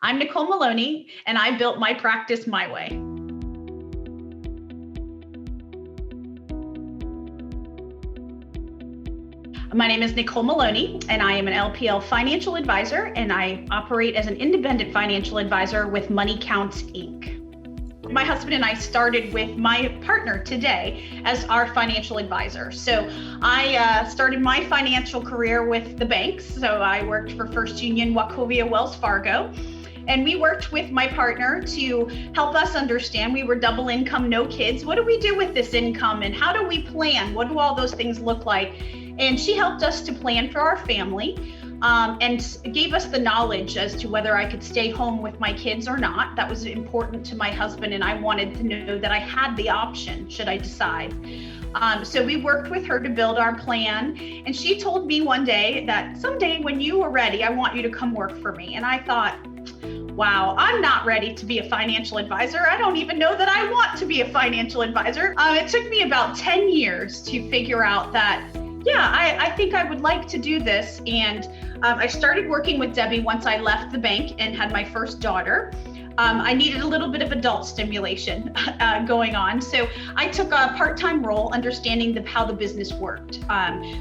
I'm Nicole Milone, and I built my practice my way. My name is Nicole Milone, and I am an LPL financial advisor, and I operate as an independent financial advisor with Money Counts, Inc. My husband and I started with my partner today as our financial advisor. So I started my financial career with the banks. So I worked for First Union, Wachovia, Wells Fargo. And we worked with my partner to help us understand. We were double income, no kids. What do we do with this income and how do we plan? What do all those things look like? And she helped us to plan for our family and gave us the knowledge as to whether I could stay home with my kids or not. That was important to my husband, and I wanted to know that I had the option should I decide. So we worked with her to build our plan, and she told me one day that someday when you are ready, I want you to come work for me. And I thought, wow, I'm not ready to be a financial advisor. I don't even know that I want to be a financial advisor. It took me about 10 years to figure out that, yeah, I think I would like to do this. And I started working with Debbie once I left the bank and had my first daughter. I needed a little bit of adult stimulation going on. So I took a part-time role understanding how the business worked.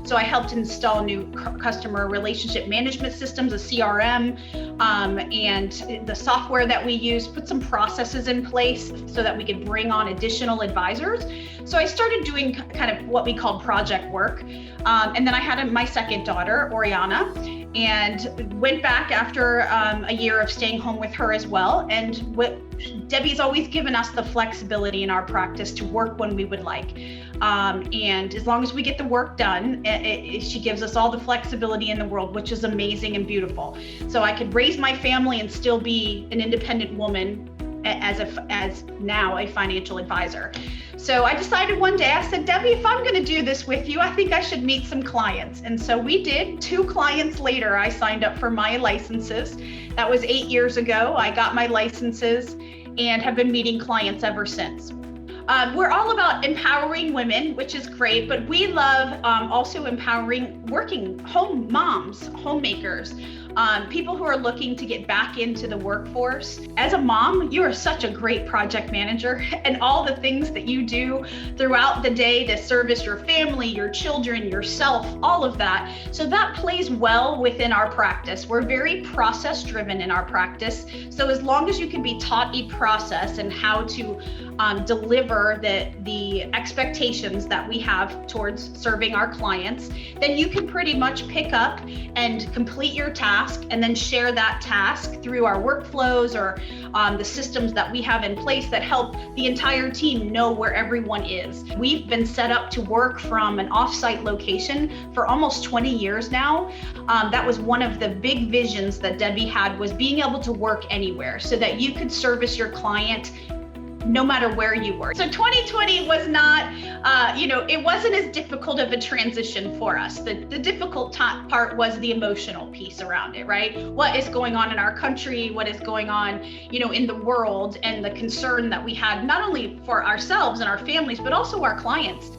So I helped install new customer relationship management systems, a CRM, and the software that we use, put some processes in place so that we could bring on additional advisors. So I started doing kind of what we called project work. And then I had my second daughter, Oriana, and went back after a year of staying home with her as well. And Debbie's always given us the flexibility in our practice to work when we would like. And as long as we get the work done, she gives us all the flexibility in the world, which is amazing and beautiful. So I could raise my family and still be an independent woman as now a financial advisor. So I decided one day, I said, Debbie, if I'm going to do this with you, I think I should meet some clients. And so we did. 2 clients later, I signed up for my licenses. That was 8 years ago. I got my licenses and have been meeting clients ever since. We're all about empowering women, which is great, but we love also empowering working home moms, homemakers, people who are looking to get back into the workforce. As a mom, you are such a great project manager, and all the things that you do throughout the day to service your family, your children, yourself, all of that. So that plays well within our practice. We're very process driven in our practice. So as long as you can be taught a process and how to deliver the expectations that we have towards serving our clients, then you can pretty much pick up and complete your task and then share that task through our workflows or the systems that we have in place that help the entire team know where everyone is. We've been set up to work from an offsite location for almost 20 years now. That was one of the big visions that Debbie had, was being able to work anywhere so that you could service your client no matter where you were. So 2020 was not, it wasn't as difficult of a transition for us. The difficult part was the emotional piece around it, right? What is going on in our country? What is going on, in the world, and the concern that we had, not only for ourselves and our families, but also our clients.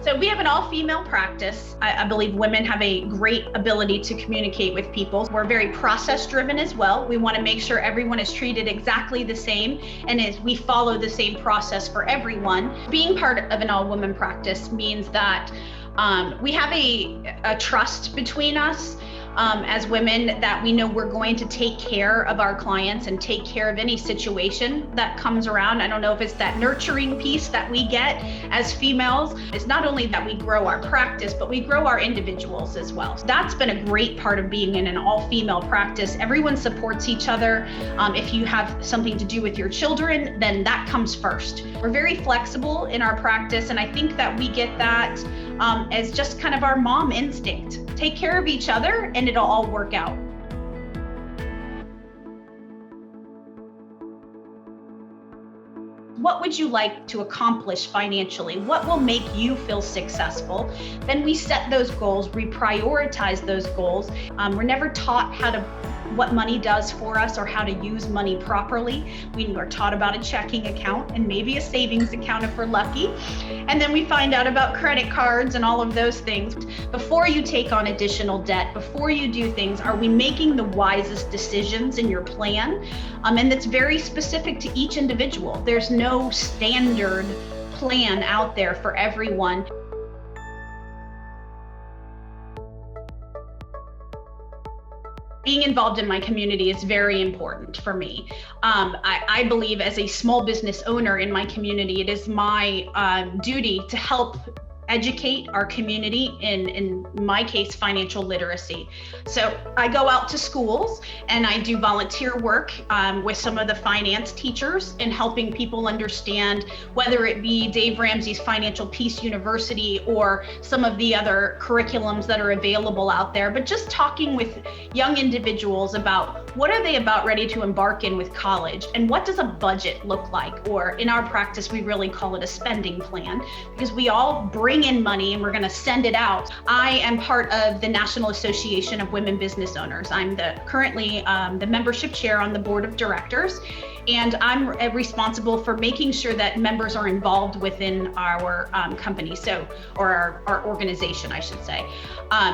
So we have an all-female practice. I believe women have a great ability to communicate with people. We're very process-driven as well. We want to make sure everyone is treated exactly the same, and we follow the same process for everyone. Being part of an all-woman practice means that we have a trust between us as women, that we know we're going to take care of our clients and take care of any situation that comes around. I don't know if it's that nurturing piece that we get as females. It's not only that we grow our practice, but we grow our individuals as well. So that's been a great part of being in an all-female practice. Everyone supports each other. If you have something to do with your children, then that comes first. We're very flexible in our practice, and I think that we get that as just kind of our mom instinct. Take care of each other and it'll all work out. What would you like to accomplish financially? What will make you feel successful? Then we set those goals, we prioritize those goals. We're never taught how to what money does for us or how to use money properly. We are taught about a checking account and maybe a savings account if we're lucky. And then we find out about credit cards and all of those things. Before you take on additional debt, before you do things, are we making the wisest decisions in your plan? And that's very specific to each individual. There's no standard plan out there for everyone. Being involved in my community is very important for me. I believe as a small business owner in my community, it is my duty to help educate our community in my case, financial literacy. So I go out to schools and I do volunteer work with some of the finance teachers in helping people understand, whether it be Dave Ramsey's Financial Peace University or some of the other curriculums that are available out there, but just talking with young individuals about what are they about ready to embark in with college and what does a budget look like? Or in our practice, we really call it a spending plan, because we all bring in money and we're going to send it out. I am part of the National Association of Women Business Owners. I'm currently the membership chair on the board of directors, and I'm responsible for making sure that members are involved within our company, or our organization, I should say.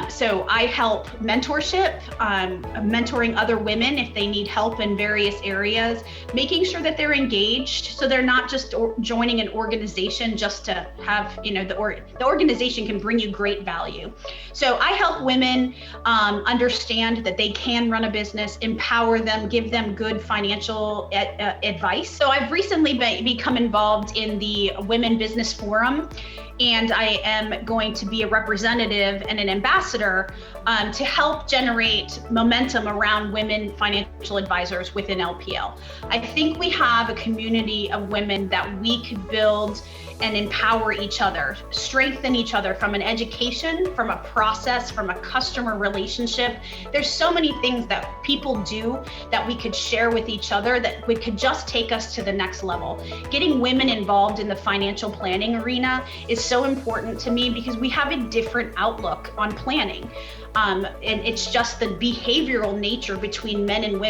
So I help mentorship, mentoring other women if they need help in various areas, making sure that they're engaged, so they're not just joining an organization just to have, the organization can bring you great value. So I help women understand that they can run a business, empower them, give them good financial advice. So I've recently become involved in the Women Business Forum, and I am going to be a representative and an ambassador to help generate momentum around women financial advisors within LPL. I think we have a community of women that we could build and empower each other, strengthen each other from an education, from a process, from a customer relationship. There's so many things that people do that we could share with each other that could just take us to the next level. Getting women involved in the financial planning arena is so important to me because we have a different outlook on planning. And it's just the behavioral nature between men and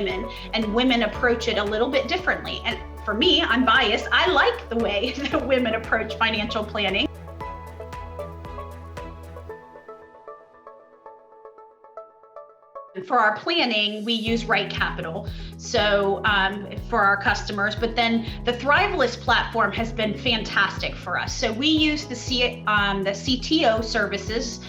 women approach it a little bit differently. And for me, I'm biased. I like the way that women approach financial planning. For our planning, we use Right Capital, so for our customers, but then the Thriveless platform has been fantastic for us. So we use the CTO services.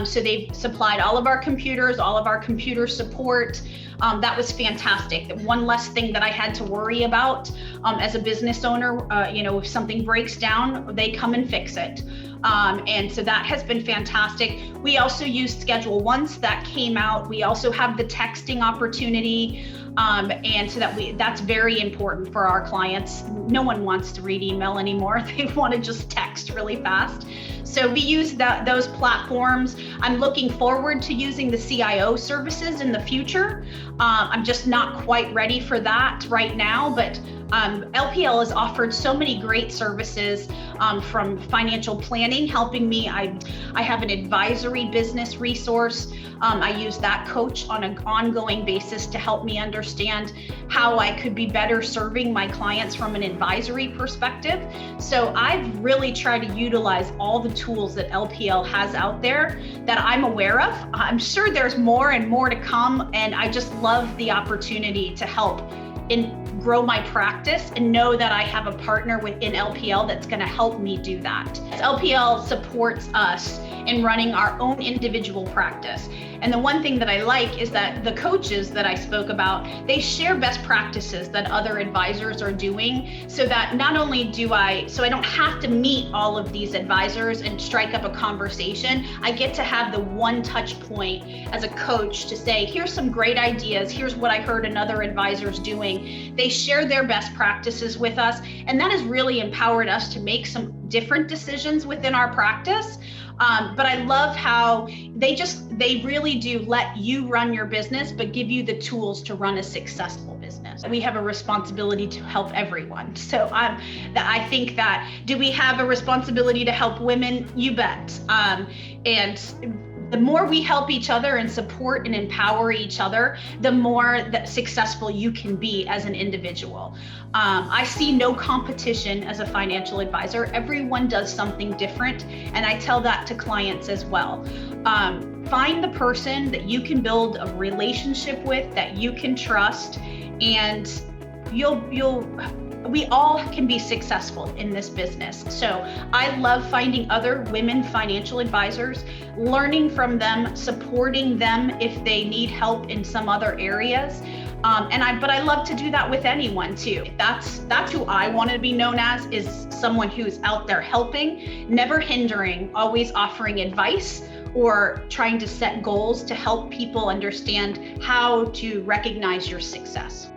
So they've supplied all of our computers, all of our computer support. That was fantastic. One less thing that I had to worry about as a business owner. If something breaks down, they come and fix it. And so that has been fantastic. We also used Schedule Once that came out. We also have the texting opportunity. And so that's very important for our clients. No one wants to read email anymore. They want to just text really fast. So we use those platforms. I'm looking forward to using the CIO services in the future. I'm just not quite ready for that right now, but LPL has offered so many great services from financial planning, helping me. I have an advisory business resource. I use that coach on an ongoing basis to help me understand how I could be better serving my clients from an advisory perspective. So I've really tried to utilize all the tools that LPL has out there that I'm aware of. I'm sure there's more and more to come, and I just love the opportunity to help grow my practice and know that I have a partner within LPL that's going to help me do that. LPL supports us in running our own individual practice. And the one thing that I like is that the coaches that I spoke about, they share best practices that other advisors are doing, so that not only so I don't have to meet all of these advisors and strike up a conversation. I get to have the one touch point as a coach to say, here's some great ideas. Here's what I heard another advisor's doing. They share their best practices with us, and that has really empowered us to make some different decisions within our practice. But I love how they really do let you run your business, but give you the tools to run a successful business. We have a responsibility to help everyone. So I think that, do we have a responsibility to help women? You bet. And The more we help each other and support and empower each other, the more that successful you can be as an individual. I see no competition as a financial advisor. Everyone does something different, and I tell that to clients as well. Find the person that you can build a relationship with, that you can trust, and we all can be successful in this business. So I love finding other women financial advisors, learning from them, supporting them if they need help in some other areas. But I love to do that with anyone too. That's who I want to be known as, is someone who's out there helping, never hindering, always offering advice or trying to set goals to help people understand how to recognize your success.